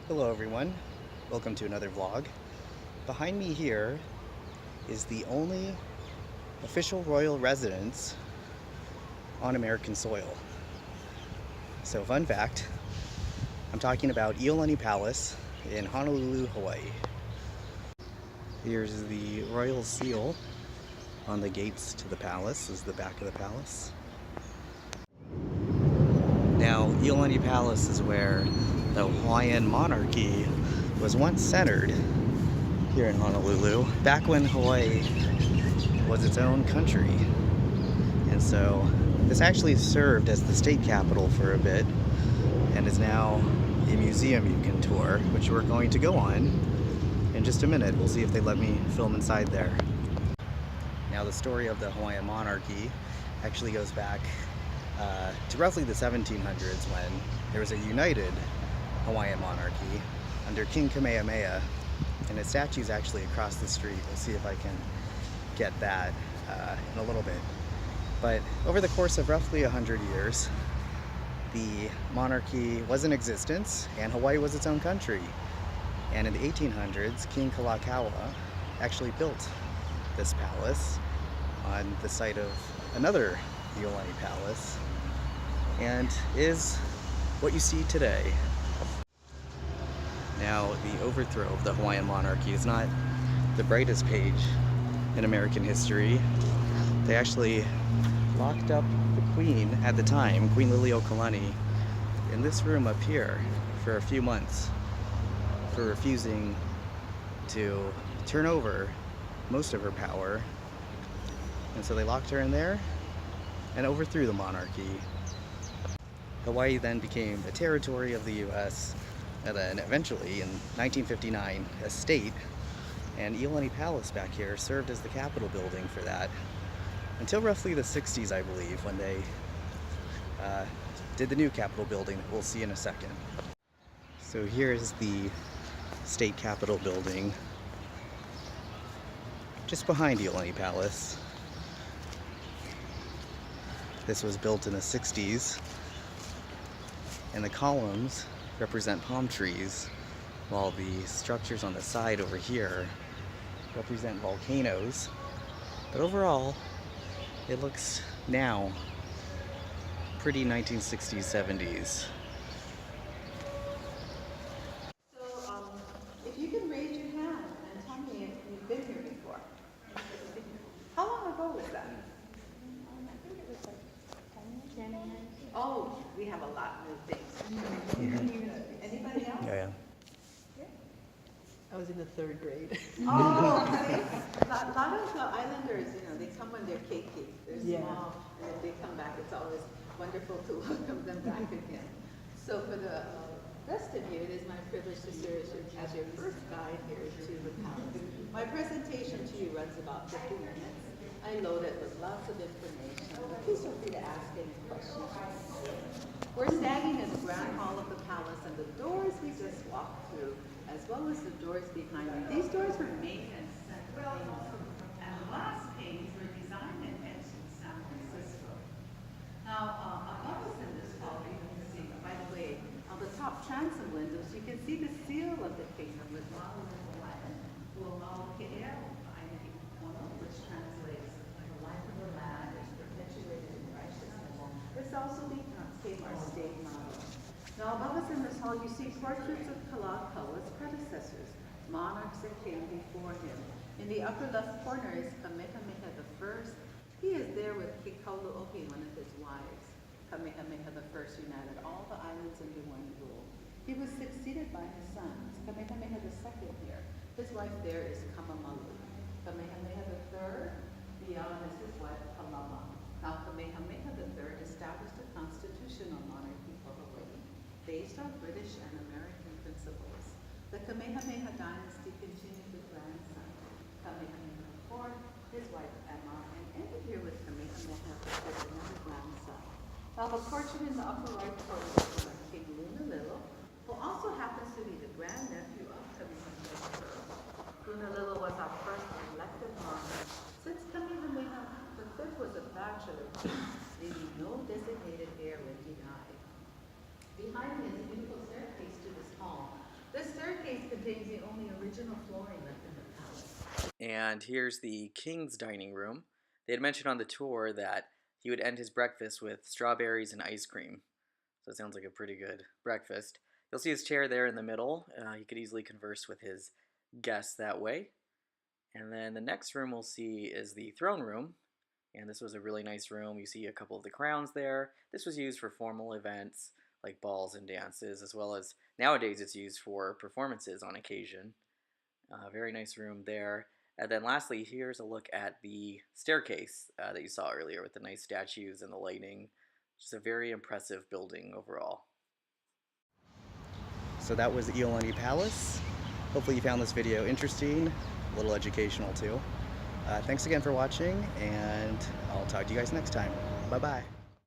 Hello everyone, welcome to another vlog. Behind me here is the only official royal residence on American soil. So fun fact, I'm talking about Iolani Palace in Honolulu, Hawaii. Here's the royal seal on the gates to the palace. This is the back of the palace. Now, Iolani Palace is where the Hawaiian monarchy was once centered here in Honolulu, back when Hawaii was its own country. And so this actually served as the state capital for a bit and is now a museum you can tour, which we're going to go on in just a minute. We'll see if they let me film inside there. Now, the story of the Hawaiian monarchy actually goes back to roughly the 1700s, when there was a united Hawaiian monarchy under King Kamehameha, and his statue's actually across the street. We'll see if I can get that in a little bit. But over the course of roughly 100 years, the monarchy was in existence and Hawaii was its own country. And in the 1800s, King Kalakaua actually built this palace on the site of another Iolani Palace, and is what you see today. Now, the overthrow of the Hawaiian monarchy is not the brightest page in American history. They actually locked up the queen at the time, Queen Liliuokalani, in this room up here for a few months for refusing to turn over most of her power. And so they locked her in there and overthrew the monarchy. Hawaii then became a territory of the US, and then eventually in 1959 a state, and Iolani Palace back here served as the Capitol building for that until roughly the 60s, I believe, when they did the new Capitol building that we'll see in a second. So here's the state Capitol building just behind Iolani Palace. This was built in the 60s, and the columns represent palm trees, while the structures on the side over here represent volcanoes. But overall, it looks now pretty 1960s, 70s. So, if you can raise your hand and tell me if you've been here before. How long ago was that? I think it was like 10 years. Oh, we have a lot of new things. Anybody else? Yeah. I was in the third grade. Oh, see? A lot of the islanders, they come when they're cakey. They're Yeah. small, and then they come back. It's always wonderful to welcome them back again. So for the rest of you, it is my privilege to serve as your first guide here to the palace. My presentation to you runs about 50 minutes. I load it with lots of information, but please feel free to ask any questions. We're standing in the grand hall of the palace, and the doors we just walked through, as well as the doors behind me. These doors were made in Central and glass panes were designed and etched in San Francisco. Now, above us in this hall, you can see, by the way, on the top transom windows, you can see the seal of the kingdom with Honolulu, which translates the life of the land is perpetuated in righteousness. This also became our state motto. Now, above us in this hall, you see portraits of Kalakaua's predecessors, monarchs that came before him. In the upper left corner is Kamehameha I. He is there with Kekauluohi, one of his wives. Kamehameha I united all the islands under one rule. He was succeeded by his sons, Kamehameha II here. His wife there is Kamamalu. Kamehameha III, beyond is his wife Kalama. Now, Kamehameha III established a constitutional monarchy for Hawaii, based on British and American principles. The Kamehameha dynasty continued with grandson, Kamehameha IV, his wife Emma, and ended here with Kamehameha with another grandson. Now, the portrait in the upper right corner is King Lunalilo, who also happens to be the grandnephew of Kamehameha I. Lunalilo was our first elected monarch. Since Kamehameha III was a bachelor, leaving no designated heir when he died. Behind me is a beautiful staircase to this hall. This And here's the king's dining room. They had mentioned on the tour that he would end his breakfast with strawberries and ice cream. So it sounds like a pretty good breakfast. You'll see his chair there in the middle. He could easily converse with his guests that way. And then the next room we'll see is the throne room. And this was a really nice room. You see a couple of the crowns there. This was used for formal events like balls and dances, as well as nowadays it's used for performances on occasion. Very nice room there. And then lastly, here's a look at the staircase that you saw earlier with the nice statues and the lighting. Just a very impressive building overall. So that was the Iolani Palace. Hopefully you found this video interesting, a little educational too. Thanks again for watching, and I'll talk to you guys next time. Bye-bye.